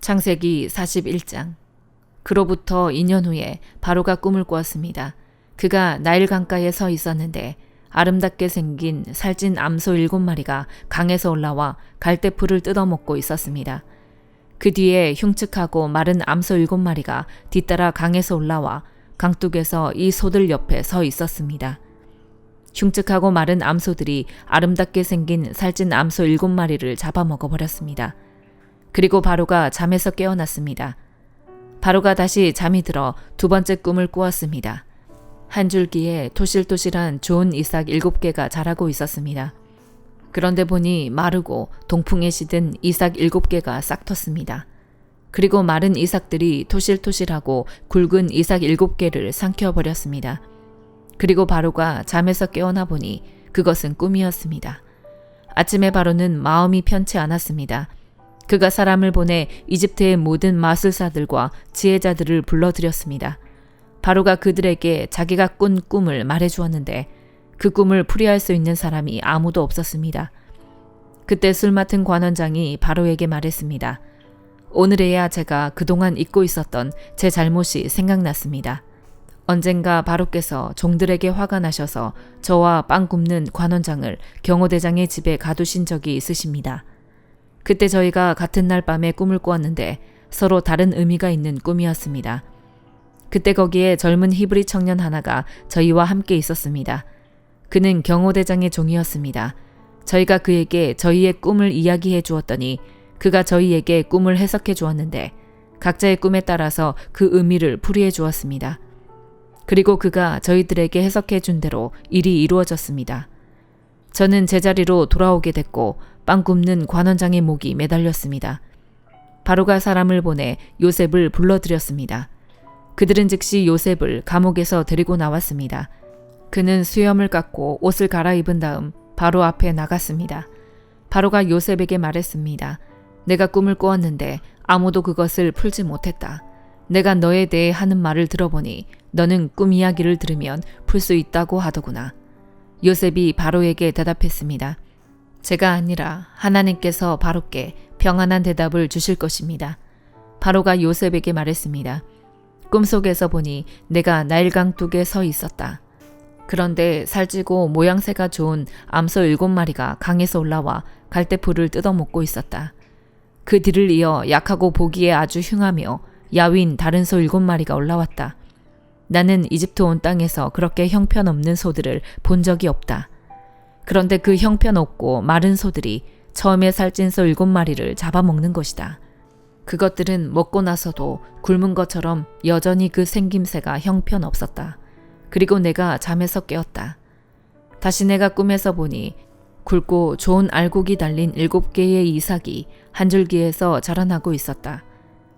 창세기 41장. 그로부터 2년 후에 바로가 꿈을 꾸었습니다. 그가 나일 강가에 서 있었는데 아름답게 생긴 살찐 암소 7마리가 강에서 올라와 갈대풀을 뜯어먹고 있었습니다. 그 뒤에 흉측하고 마른 암소 7마리가 뒤따라 강에서 올라와 강둑에서 이 소들 옆에 서 있었습니다. 흉측하고 마른 암소들이 아름답게 생긴 살찐 암소 7마리를 잡아먹어버렸습니다. 그리고 바로가 잠에서 깨어났습니다. 바로가 다시 잠이 들어 두 번째 꿈을 꾸었습니다. 한 줄기에 토실토실한 좋은 이삭 7개가 자라고 있었습니다. 그런데 보니 마르고 동풍에 시든 이삭 7개가 싹 텄습니다. 그리고 마른 이삭들이 토실토실하고 굵은 이삭 7개를 삼켜버렸습니다. 그리고 바로가 잠에서 깨어나 보니 그것은 꿈이었습니다. 아침에 바로는 마음이 편치 않았습니다. 그가 사람을 보내 이집트의 모든 마술사들과 지혜자들을 불러들였습니다. 바로가 그들에게 자기가 꾼 꿈을 말해주었는데 그 꿈을 풀이할 수 있는 사람이 아무도 없었습니다. 그때 술 맡은 관원장이 바로에게 말했습니다. 오늘에야 제가 그동안 잊고 있었던 제 잘못이 생각났습니다. 언젠가 바로께서 종들에게 화가 나셔서 저와 빵 굽는 관원장을 경호대장의 집에 가두신 적이 있으십니다. 그때 저희가 같은 날 밤에 꿈을 꾸었는데 서로 다른 의미가 있는 꿈이었습니다. 그때 거기에 젊은 히브리 청년 하나가 저희와 함께 있었습니다. 그는 경호대장의 종이었습니다. 저희가 그에게 저희의 꿈을 이야기해 주었더니 그가 저희에게 꿈을 해석해 주었는데 각자의 꿈에 따라서 그 의미를 풀이해 주었습니다. 그리고 그가 저희들에게 해석해 준 대로 일이 이루어졌습니다. 저는 제자리로 돌아오게 됐고 빵 굽는 관원장의 목이 매달렸습니다. 바로가 사람을 보내 요셉을 불러들였습니다. 그들은 즉시 요셉을 감옥에서 데리고 나왔습니다. 그는 수염을 깎고 옷을 갈아입은 다음 바로 앞에 나갔습니다. 바로가 요셉에게 말했습니다. 내가 꿈을 꾸었는데 아무도 그것을 풀지 못했다. 내가 너에 대해 하는 말을 들어보니 너는 꿈 이야기를 들으면 풀 수 있다고 하더구나. 요셉이 바로에게 대답했습니다. 제가 아니라 하나님께서 바로께 평안한 대답을 주실 것입니다. 바로가 요셉에게 말했습니다. 꿈속에서 보니 내가 나일강 뚝에 서 있었다. 그런데 살찌고 모양새가 좋은 암소 7마리가 강에서 올라와 갈대풀을 뜯어먹고 있었다. 그 뒤를 이어 약하고 보기에 아주 흉하며 야윈 다른 소 7마리가 올라왔다. 나는 이집트 온 땅에서 그렇게 형편없는 소들을 본 적이 없다. 그런데 그 형편없고 마른 소들이 처음에 살찐 소 7마리를 잡아먹는 것이다. 그것들은 먹고 나서도 굶은 것처럼 여전히 그 생김새가 형편없었다. 그리고 내가 잠에서 깨었다. 다시 내가 꿈에서 보니 굵고 좋은 알곡이 달린 7개의 이삭이 한 줄기에서 자라나고 있었다.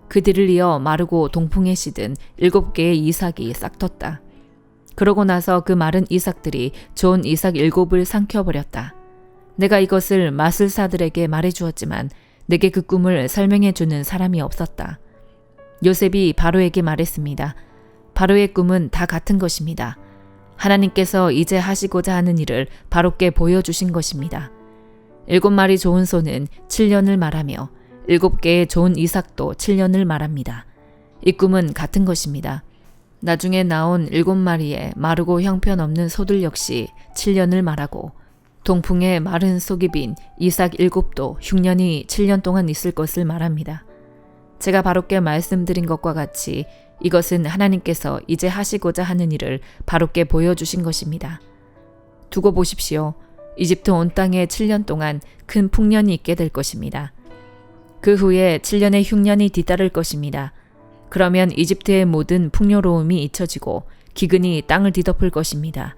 그 뒤를 이어 마르고 동풍에 시든 7개의 이삭이 싹 텄다. 그러고 나서 그 마른 이삭들이 좋은 이삭 7을 삼켜버렸다. 내가 이것을 마술사들에게 말해주었지만 내게 그 꿈을 설명해주는 사람이 없었다. 요셉이 바로에게 말했습니다. 바로의 꿈은 다 같은 것입니다. 하나님께서 이제 하시고자 하는 일을 바로께 보여주신 것입니다. 7마리 좋은 소는 7년을 말하며 7개의 좋은 이삭도 7년을 말합니다. 이 꿈은 같은 것입니다. 나중에 나온 7마리의 마르고 형편없는 소들 역시 7년을 말하고 동풍에 마른 속이 빈 이삭 7도 흉년이 7년 동안 있을 것을 말합니다. 제가 바로께 말씀드린 것과 같이 이것은 하나님께서 이제 하시고자 하는 일을 바로께 보여주신 것입니다. 두고 보십시오. 이집트 온 땅에 7년 동안 큰 풍년이 있게 될 것입니다. 그 후에 7년의 흉년이 뒤따를 것입니다. 그러면 이집트의 모든 풍요로움이 잊혀지고 기근이 땅을 뒤덮을 것입니다.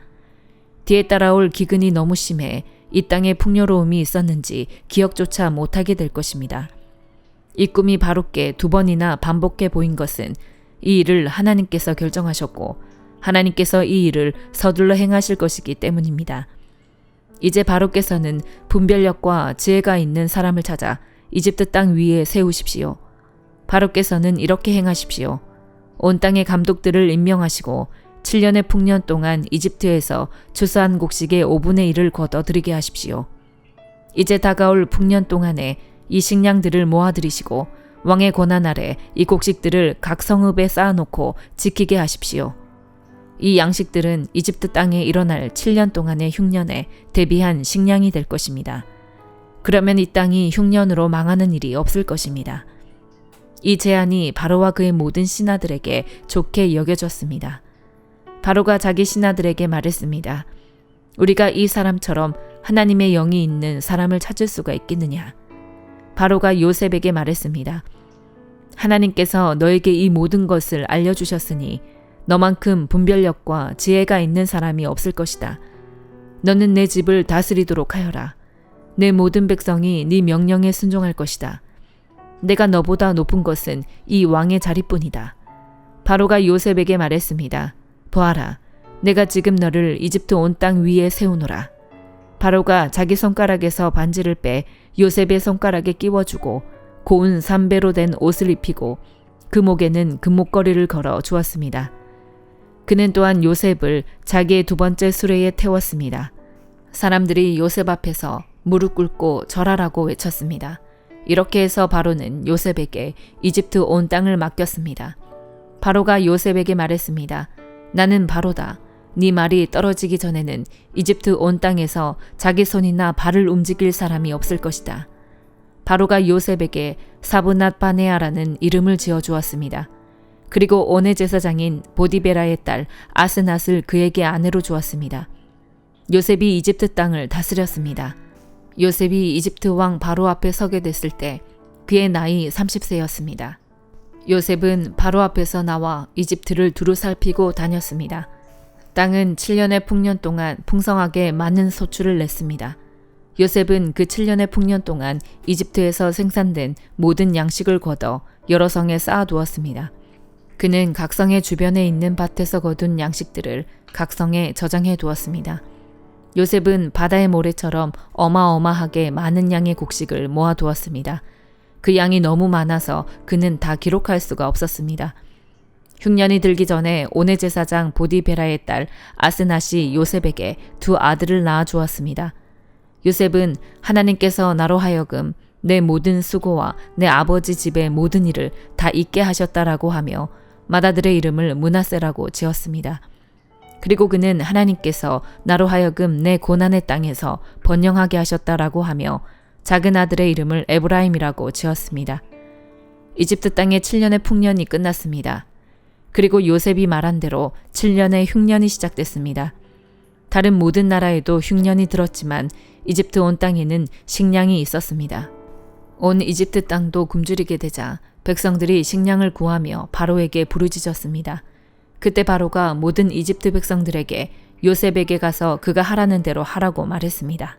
뒤에 따라올 기근이 너무 심해 이 땅에 풍요로움이 있었는지 기억조차 못하게 될 것입니다. 이 꿈이 바로께 2번이나 반복해 보인 것은 이 일을 하나님께서 결정하셨고 하나님께서 이 일을 서둘러 행하실 것이기 때문입니다. 이제 바로께서는 분별력과 지혜가 있는 사람을 찾아 이집트 땅 위에 세우십시오. 바로께서는 이렇게 행하십시오. 온 땅의 감독들을 임명하시고 7년의 풍년 동안 이집트에서 추수한 곡식의 5분의 1을 거둬들이게 하십시오. 이제 다가올 풍년 동안에 이 식량들을 모아들이시고 왕의 권한 아래 이 곡식들을 각 성읍에 쌓아놓고 지키게 하십시오. 이 양식들은 이집트 땅에 일어날 7년 동안의 흉년에 대비한 식량이 될 것입니다. 그러면 이 땅이 흉년으로 망하는 일이 없을 것입니다. 이 제안이 바로와 그의 모든 신하들에게 좋게 여겨졌습니다. 바로가 자기 신하들에게 말했습니다. 우리가 이 사람처럼 하나님의 영이 있는 사람을 찾을 수가 있겠느냐? 바로가 요셉에게 말했습니다. 하나님께서 너에게 이 모든 것을 알려주셨으니 너만큼 분별력과 지혜가 있는 사람이 없을 것이다. 너는 내 집을 다스리도록 하여라. 내 모든 백성이 네 명령에 순종할 것이다. 내가 너보다 높은 것은 이 왕의 자리뿐이다. 바로가 요셉에게 말했습니다. 보아라, 내가 지금 너를 이집트 온 땅 위에 세우노라. 바로가 자기 손가락에서 반지를 빼 요셉의 손가락에 끼워주고 고운 삼배로 된 옷을 입히고 그 목에는 금목걸이를 걸어 주었습니다. 그는 또한 요셉을 자기의 두 번째 수레에 태웠습니다. 사람들이 요셉 앞에서 무릎 꿇고 절하라고 외쳤습니다. 이렇게 해서 바로는 요셉에게 이집트 온 땅을 맡겼습니다. 바로가 요셉에게 말했습니다. 나는 바로다. 네 말이 떨어지기 전에는 이집트 온 땅에서 자기 손이나 발을 움직일 사람이 없을 것이다. 바로가 요셉에게 사브낫 바네아라는 이름을 지어주었습니다. 그리고 온의 제사장인 보디베라의 딸 아스낫을 그에게 아내로 주었습니다. 요셉이 이집트 땅을 다스렸습니다. 요셉이 이집트 왕 바로 앞에 서게 됐을 때 그의 나이 30세였습니다. 요셉은 바로 앞에서 나와 이집트를 두루 살피고 다녔습니다. 땅은 7년의 풍년 동안 풍성하게 많은 소출을 냈습니다. 요셉은 그 7년의 풍년 동안 이집트에서 생산된 모든 양식을 걷어 여러 성에 쌓아두었습니다. 그는 각 성의 주변에 있는 밭에서 거둔 양식들을 각 성에 저장해 두었습니다. 요셉은 바다의 모래처럼 어마어마하게 많은 양의 곡식을 모아두었습니다. 그 양이 너무 많아서 그는 다 기록할 수가 없었습니다. 흉년이 들기 전에 온의 제사장 보디베라의 딸 아스낫이 요셉에게 두 아들을 낳아 주었습니다. 요셉은 하나님께서 나로 하여금 내 모든 수고와 내 아버지 집의 모든 일을 다 잊게 하셨다라고 하며 맏아들의 이름을 므낫세라고 지었습니다. 그리고 그는 하나님께서 나로 하여금 내 고난의 땅에서 번영하게 하셨다라고 하며 작은 아들의 이름을 에브라임이라고 지었습니다. 이집트 땅의 7년의 풍년이 끝났습니다. 그리고 요셉이 말한 대로 7년의 흉년이 시작됐습니다. 다른 모든 나라에도 흉년이 들었지만 이집트 온 땅에는 식량이 있었습니다. 온 이집트 땅도 굶주리게 되자 백성들이 식량을 구하며 바로에게 부르짖었습니다. 그때 바로가 모든 이집트 백성들에게 요셉에게 가서 그가 하라는 대로 하라고 말했습니다.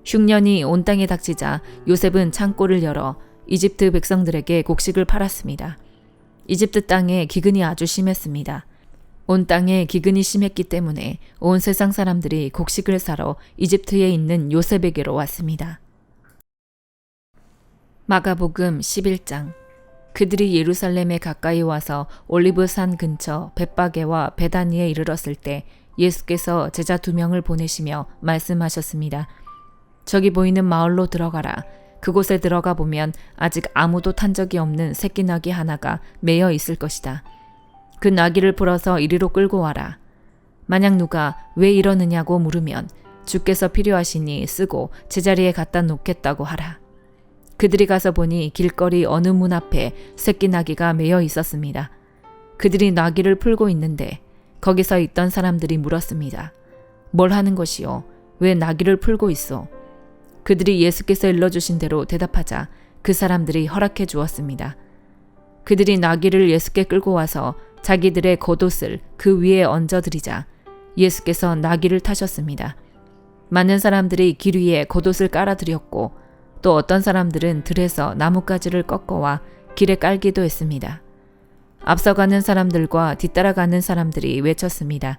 흉년이 온 땅에 닥치자 요셉은 창고를 열어 이집트 백성들에게 곡식을 팔았습니다. 이집트 땅에 기근이 아주 심했습니다. 온 땅에 기근이 심했기 때문에 온 세상 사람들이 곡식을 사러 이집트에 있는 요셉에게로 왔습니다. 마가복음 11장. 그들이 예루살렘에 가까이 와서 올리브산 근처 벳바게와 베다니에 이르렀을 때 예수께서 제자 2명을 보내시며 말씀하셨습니다. 저기 보이는 마을로 들어가라. 그곳에 들어가 보면 아직 아무도 탄 적이 없는 새끼 나귀 하나가 매여 있을 것이다. 그 나귀를 풀어서 이리로 끌고 와라. 만약 누가 왜 이러느냐고 물으면 주께서 필요하시니 쓰고 제자리에 갖다 놓겠다고 하라. 그들이 가서 보니 길거리 어느 문 앞에 새끼 나귀가 매여 있었습니다. 그들이 나귀를 풀고 있는데 거기서 있던 사람들이 물었습니다. 뭘 하는 것이요? 왜 나귀를 풀고 있어? 그들이 예수께서 일러주신 대로 대답하자 그 사람들이 허락해 주었습니다. 그들이 나귀를 예수께 끌고 와서 자기들의 겉옷을 그 위에 얹어드리자 예수께서 나귀를 타셨습니다. 많은 사람들이 길 위에 겉옷을 깔아드렸고 또 어떤 사람들은 들에서 나뭇가지를 꺾어와 길에 깔기도 했습니다. 앞서가는 사람들과 뒤따라가는 사람들이 외쳤습니다.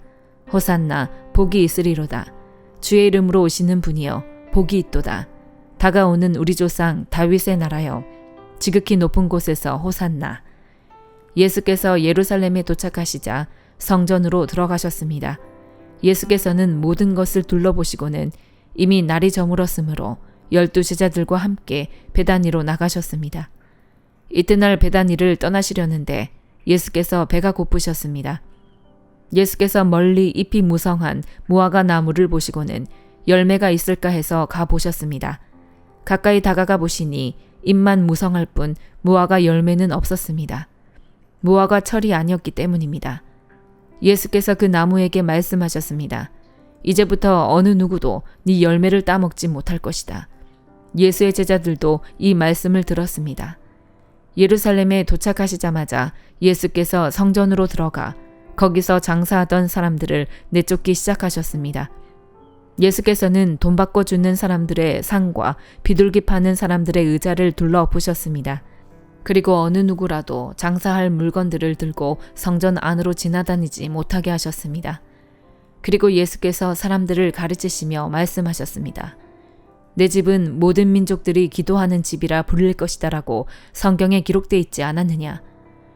호산나 복이 있으리로다. 주의 이름으로 오시는 분이여 복이 있도다. 다가오는 우리 조상 다윗의 나라여 지극히 높은 곳에서 호산나. 예수께서 예루살렘에 도착하시자 성전으로 들어가셨습니다. 예수께서는 모든 것을 둘러보시고는 이미 날이 저물었으므로 12 제자들과 함께 베다니로 나가셨습니다. 이튿날 베다니를 떠나시려는데 예수께서 배가 고프셨습니다. 예수께서 멀리 잎이 무성한 무화과 나무를 보시고는 열매가 있을까 해서 가보셨습니다. 가까이 다가가 보시니 잎만 무성할 뿐 무화과 열매는 없었습니다. 무화과 철이 아니었기 때문입니다. 예수께서 그 나무에게 말씀하셨습니다. 이제부터 어느 누구도 네 열매를 따먹지 못할 것이다. 예수의 제자들도 이 말씀을 들었습니다. 예루살렘에 도착하시자마자 예수께서 성전으로 들어가 거기서 장사하던 사람들을 내쫓기 시작하셨습니다. 예수께서는 돈 받고 주는 사람들의 상과 비둘기 파는 사람들의 의자를 둘러엎으셨습니다. 그리고 어느 누구라도 장사할 물건들을 들고 성전 안으로 지나다니지 못하게 하셨습니다. 그리고 예수께서 사람들을 가르치시며 말씀하셨습니다. 내 집은 모든 민족들이 기도하는 집이라 불릴 것이다라고 성경에 기록되어 있지 않았느냐.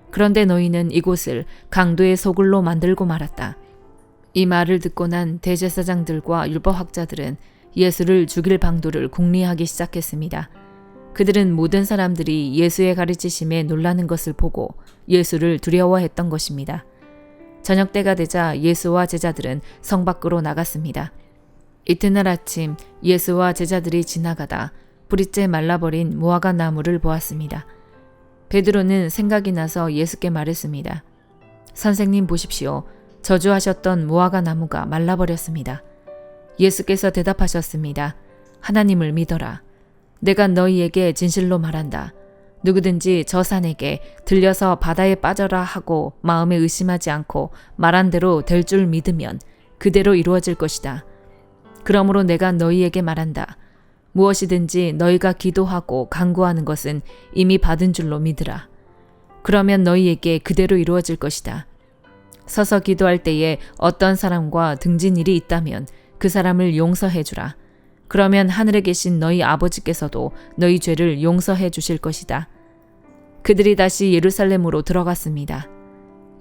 그런데 너희는 이곳을 강도의 소굴로 만들고 말았다. 이 말을 듣고 난 대제사장들과 율법학자들은 예수를 죽일 방도를 궁리하기 시작했습니다. 그들은 모든 사람들이 예수의 가르치심에 놀라는 것을 보고 예수를 두려워했던 것입니다. 저녁 때가 되자 예수와 제자들은 성 밖으로 나갔습니다. 이튿날 아침 예수와 제자들이 지나가다 뿌리째 말라버린 무화과 나무를 보았습니다. 베드로는 생각이 나서 예수께 말했습니다. 선생님 보십시오. 저주하셨던 무화과 나무가 말라버렸습니다. 예수께서 대답하셨습니다. 하나님을 믿어라. 내가 너희에게 진실로 말한다. 누구든지 저 산에게 들려서 바다에 빠져라 하고 마음에 의심하지 않고 말한 대로 될 줄 믿으면 그대로 이루어질 것이다. 그러므로 내가 너희에게 말한다. 무엇이든지 너희가 기도하고 간구하는 것은 이미 받은 줄로 믿으라. 그러면 너희에게 그대로 이루어질 것이다. 서서 기도할 때에 어떤 사람과 등진 일이 있다면 그 사람을 용서해 주라. 그러면 하늘에 계신 너희 아버지께서도 너희 죄를 용서해 주실 것이다. 그들이 다시 예루살렘으로 들어갔습니다.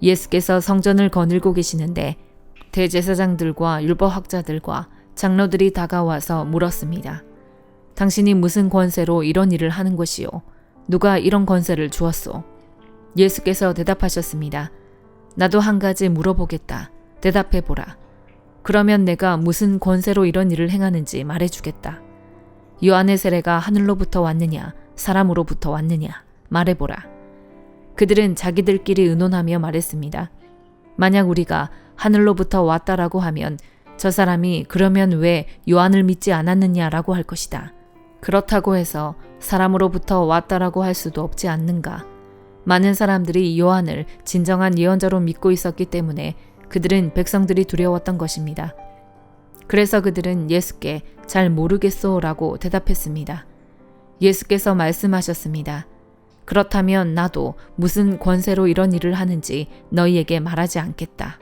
예수께서 성전을 거닐고 계시는데 대제사장들과 율법학자들과 장로들이 다가와서 물었습니다. 당신이 무슨 권세로 이런 일을 하는 것이요? 누가 이런 권세를 주었소? 예수께서 대답하셨습니다. 나도 한 가지 물어보겠다. 대답해보라. 그러면 내가 무슨 권세로 이런 일을 행하는지 말해주겠다. 요한의 세례가 하늘로부터 왔느냐 사람으로부터 왔느냐 말해보라. 그들은 자기들끼리 의논하며 말했습니다. 만약 우리가 하늘로부터 왔다라고 하면 저 사람이 그러면 왜 요한을 믿지 않았느냐라고 할 것이다. 그렇다고 해서 사람으로부터 왔다라고 할 수도 없지 않는가. 많은 사람들이 요한을 진정한 예언자로 믿고 있었기 때문에 그들은 백성들이 두려웠던 것입니다. 그래서 그들은 예수께 잘 모르겠소라고 대답했습니다. 예수께서 말씀하셨습니다. 그렇다면 나도 무슨 권세로 이런 일을 하는지 너희에게 말하지 않겠다.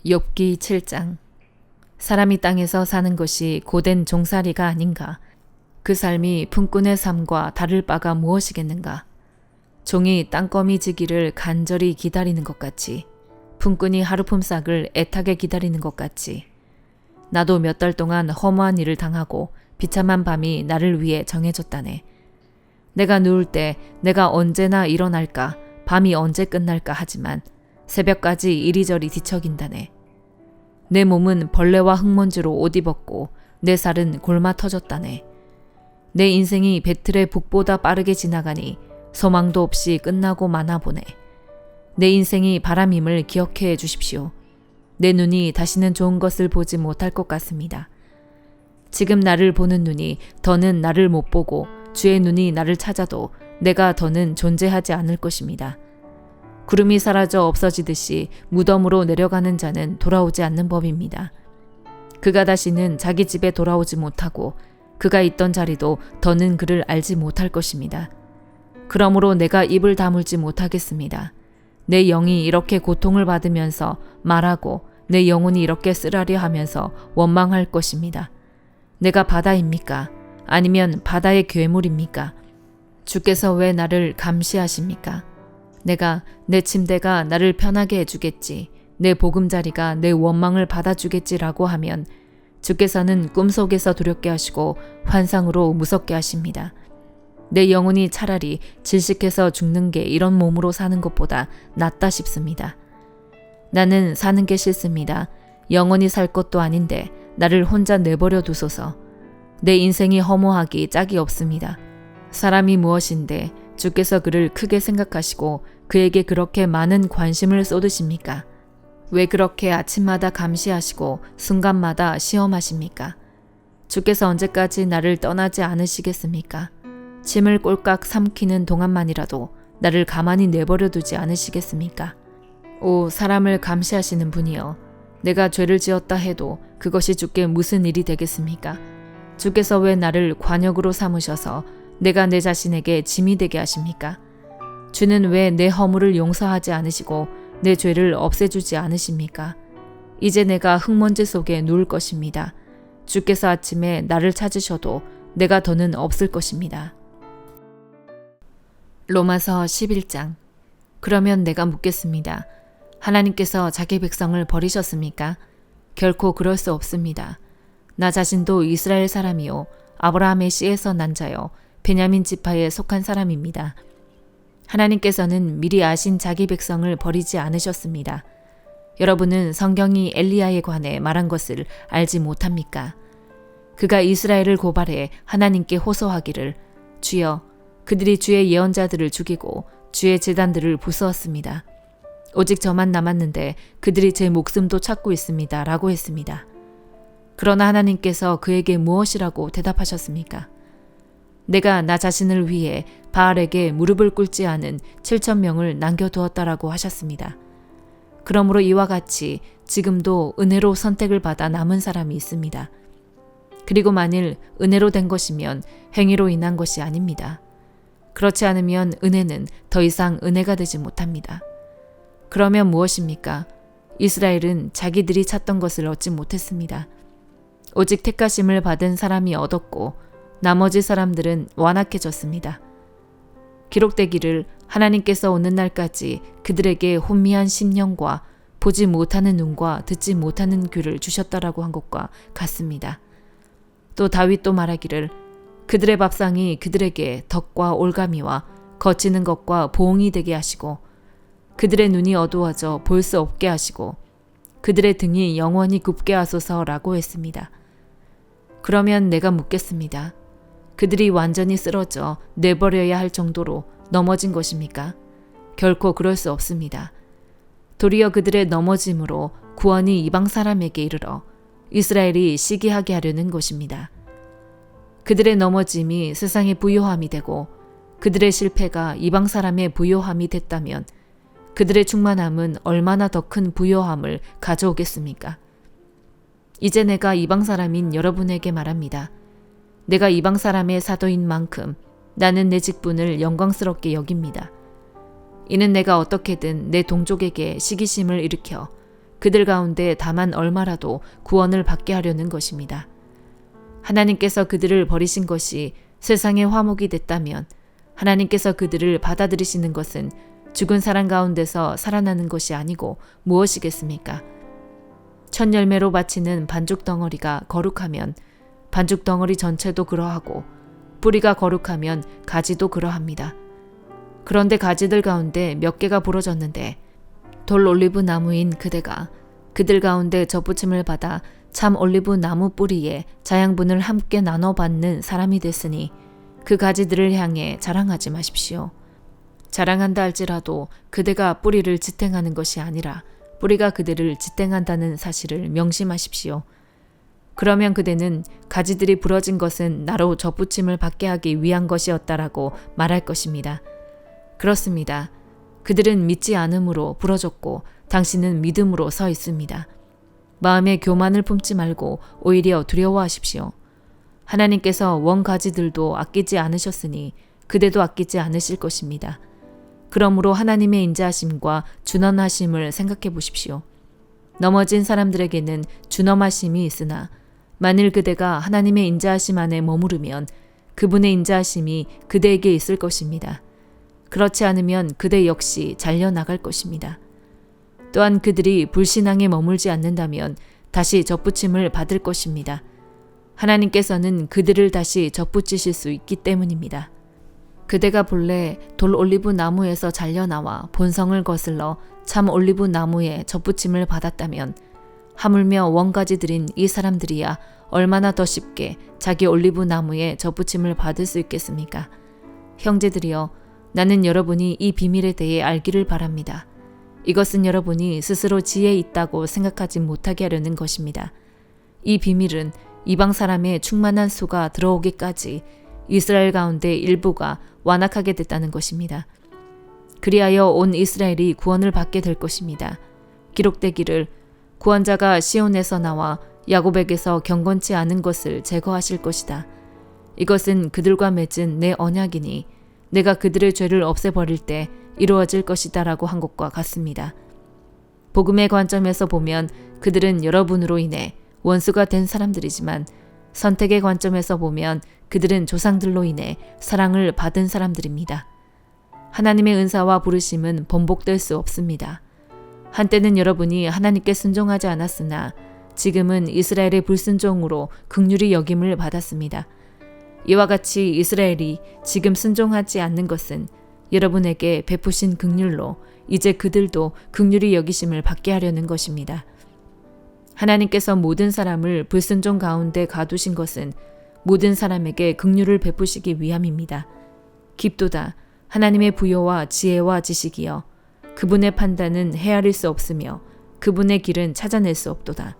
욥기 7장. 사람이 땅에서 사는 것이 고된 종살이가 아닌가. 그 삶이 품꾼의 삶과 다를 바가 무엇이겠는가. 종이 땅거미 지기를 간절히 기다리는 것 같이 품꾼이 하루 품삯을 애타게 기다리는 것 같이 나도 몇 달 동안 허무한 일을 당하고 비참한 밤이 나를 위해 정해졌다네. 내가 누울 때 내가 언제나 일어날까 밤이 언제 끝날까 하지만 새벽까지 이리저리 뒤척인다네. 내 몸은 벌레와 흙먼지로 옷 입었고 내 살은 골마 터졌다네. 내 인생이 배틀의 북보다 빠르게 지나가니 소망도 없이 끝나고 마나 보네. 내 인생이 바람임을 기억해 주십시오. 내 눈이 다시는 좋은 것을 보지 못할 것 같습니다. 지금 나를 보는 눈이 더는 나를 못 보고 주의 눈이 나를 찾아도 내가 더는 존재하지 않을 것입니다. 구름이 사라져 없어지듯이 무덤으로 내려가는 자는 돌아오지 않는 법입니다. 그가 다시는 자기 집에 돌아오지 못하고 그가 있던 자리도 더는 그를 알지 못할 것입니다. 그러므로 내가 입을 다물지 못하겠습니다. 내 영이 이렇게 고통을 받으면서 말하고 내 영혼이 이렇게 쓰라려 하면서 원망할 것입니다. 내가 바다입니까? 아니면 바다의 괴물입니까? 주께서 왜 나를 감시하십니까? 내 침대가 나를 편하게 해주겠지. 내 보금자리가 내 원망을 받아주겠지라고 하면 주께서는 꿈속에서 두렵게 하시고 환상으로 무섭게 하십니다. 내 영혼이 차라리 질식해서 죽는 게 이런 몸으로 사는 것보다 낫다 싶습니다. 나는 사는 게 싫습니다. 영원히 살 것도 아닌데 나를 혼자 내버려 두소서. 내 인생이 허무하기 짝이 없습니다. 사람이 무엇인데 주께서 그를 크게 생각하시고 그에게 그렇게 많은 관심을 쏟으십니까? 왜 그렇게 아침마다 감시하시고 순간마다 시험하십니까? 주께서 언제까지 나를 떠나지 않으시겠습니까? 침을 꼴깍 삼키는 동안만이라도 나를 가만히 내버려 두지 않으시겠습니까? 오, 사람을 감시하시는 분이여, 내가 죄를 지었다 해도 그것이 주께 무슨 일이 되겠습니까? 주께서 왜 나를 관역으로 삼으셔서 내가 내 자신에게 짐이 되게 하십니까? 주는 왜 내 허물을 용서하지 않으시고 내 죄를 없애주지 않으십니까? 이제 내가 흙먼지 속에 누울 것입니다. 주께서 아침에 나를 찾으셔도 내가 더는 없을 것입니다. 로마서 11장. 그러면 내가 묻겠습니다. 하나님께서 자기 백성을 버리셨습니까? 결코 그럴 수 없습니다. 나 자신도 이스라엘 사람이요 아브라함의 씨에서 난 자요 베냐민 지파에 속한 사람입니다. 하나님께서는 미리 아신 자기 백성을 버리지 않으셨습니다. 여러분은 성경이 엘리야에 관해 말한 것을 알지 못합니까? 그가 이스라엘을 고발해 하나님께 호소하기를 주여, 그들이 주의 예언자들을 죽이고 주의 제단들을 부수었습니다. 오직 저만 남았는데 그들이 제 목숨도 찾고 있습니다. 라고 했습니다. 그러나 하나님께서 그에게 무엇이라고 대답하셨습니까? 내가 나 자신을 위해 바알에게 무릎을 꿇지 않은 7,000명을 남겨두었다라고 하셨습니다. 그러므로 이와 같이 지금도 은혜로 선택을 받아 남은 사람이 있습니다. 그리고 만일 은혜로 된 것이면 행위로 인한 것이 아닙니다. 그렇지 않으면 은혜는 더 이상 은혜가 되지 못합니다. 그러면 무엇입니까? 이스라엘은 자기들이 찾던 것을 얻지 못했습니다. 오직 택하심을 받은 사람이 얻었고 나머지 사람들은 완악해졌습니다. 기록되기를 하나님께서 오는 날까지 그들에게 혼미한 심령과 보지 못하는 눈과 듣지 못하는 귀를 주셨다라고 한 것과 같습니다. 또 다윗도 말하기를 그들의 밥상이 그들에게 덕과 올가미와 거치는 것과 보응이 되게 하시고 그들의 눈이 어두워져 볼 수 없게 하시고 그들의 등이 영원히 굽게 하소서라고 했습니다. 그러면 내가 묻겠습니다. 그들이 완전히 쓰러져 내버려야 할 정도로 넘어진 것입니까? 결코 그럴 수 없습니다. 도리어 그들의 넘어짐으로 구원이 이방 사람에게 이르러 이스라엘이 시기하게 하려는 것입니다. 그들의 넘어짐이 세상의 부요함이 되고 그들의 실패가 이방 사람의 부요함이 됐다면 그들의 충만함은 얼마나 더 큰 부요함을 가져오겠습니까? 이제 내가 이방 사람인 여러분에게 말합니다. 내가 이방 사람의 사도인 만큼 나는 내 직분을 영광스럽게 여깁니다. 이는 내가 어떻게든 내 동족에게 시기심을 일으켜 그들 가운데 다만 얼마라도 구원을 받게 하려는 것입니다. 하나님께서 그들을 버리신 것이 세상의 화목이 됐다면 하나님께서 그들을 받아들이시는 것은 죽은 사람 가운데서 살아나는 것이 아니고 무엇이겠습니까? 첫 열매로 바치는 반죽 덩어리가 거룩하면 반죽 덩어리 전체도 그러하고 뿌리가 거룩하면 가지도 그러합니다. 그런데 가지들 가운데 몇 개가 부러졌는데 돌 올리브 나무인 그대가 그들 가운데 접붙임을 받아 참 올리브 나무 뿌리에 자양분을 함께 나눠 받는 사람이 됐으니 그 가지들을 향해 자랑하지 마십시오. 자랑한다 할지라도 그대가 뿌리를 지탱하는 것이 아니라 뿌리가 그대를 지탱한다는 사실을 명심하십시오. 그러면 그대는 가지들이 부러진 것은 나로 접붙임을 받게 하기 위한 것이었다라고 말할 것입니다. 그렇습니다. 그들은 믿지 않음으로 부러졌고 당신은 믿음으로 서 있습니다. 마음에 교만을 품지 말고 오히려 두려워하십시오. 하나님께서 원가지들도 아끼지 않으셨으니 그대도 아끼지 않으실 것입니다. 그러므로 하나님의 인자하심과 준엄하심을 생각해 보십시오. 넘어진 사람들에게는 준엄하심이 있으나 만일 그대가 하나님의 인자하심 안에 머무르면 그분의 인자하심이 그대에게 있을 것입니다. 그렇지 않으면 그대 역시 잘려나갈 것입니다. 또한 그들이 불신앙에 머물지 않는다면 다시 접붙임을 받을 것입니다. 하나님께서는 그들을 다시 접붙이실 수 있기 때문입니다. 그대가 본래 돌 올리브 나무에서 잘려나와 본성을 거슬러 참 올리브 나무에 접붙임을 받았다면 하물며 원가지들인 이 사람들이야 얼마나 더 쉽게 자기 올리브 나무에 접붙임을 받을 수 있겠습니까? 형제들이여, 나는 여러분이 이 비밀에 대해 알기를 바랍니다. 이것은 여러분이 스스로 지혜 있다고 생각하지 못하게 하려는 것입니다. 이 비밀은 이방 사람의 충만한 수가 들어오기까지 이스라엘 가운데 일부가 완악하게 됐다는 것입니다. 그리하여 온 이스라엘이 구원을 받게 될 것입니다. 기록되기를 구원자가 시온에서 나와 야곱에게서 경건치 않은 것을 제거하실 것이다. 이것은 그들과 맺은 내 언약이니 내가 그들의 죄를 없애버릴 때 이루어질 것이다 라고 한 것과 같습니다. 복음의 관점에서 보면 그들은 여러분으로 인해 원수가 된 사람들이지만 선택의 관점에서 보면 그들은 조상들로 인해 사랑을 받은 사람들입니다. 하나님의 은사와 부르심은 번복될 수 없습니다. 한때는 여러분이 하나님께 순종하지 않았으나 지금은 이스라엘의 불순종으로 긍휼히 여김을 받았습니다. 이와 같이 이스라엘이 지금 순종하지 않는 것은 여러분에게 베푸신 긍휼로 이제 그들도 긍휼히 여기심을 받게 하려는 것입니다. 하나님께서 모든 사람을 불순종 가운데 가두신 것은 모든 사람에게 긍휼을 베푸시기 위함입니다. 깊도다 하나님의 부여와 지혜와 지식이여, 그분의 판단은 헤아릴 수 없으며 그분의 길은 찾아낼 수 없도다.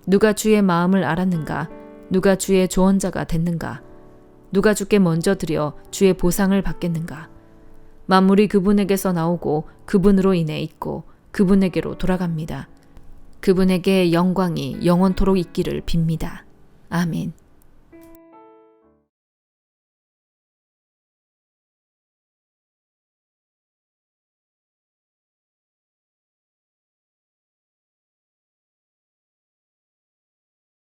누가 주의 마음을 알았는가? 누가 주의 조언자가 됐는가? 누가 주께 먼저 드려 주의 보상을 받겠는가? 만물이 그분에게서 나오고 그분으로 인해 있고 그분에게로 돌아갑니다. 그분에게 영광이 영원토록 있기를 빕니다. 아멘.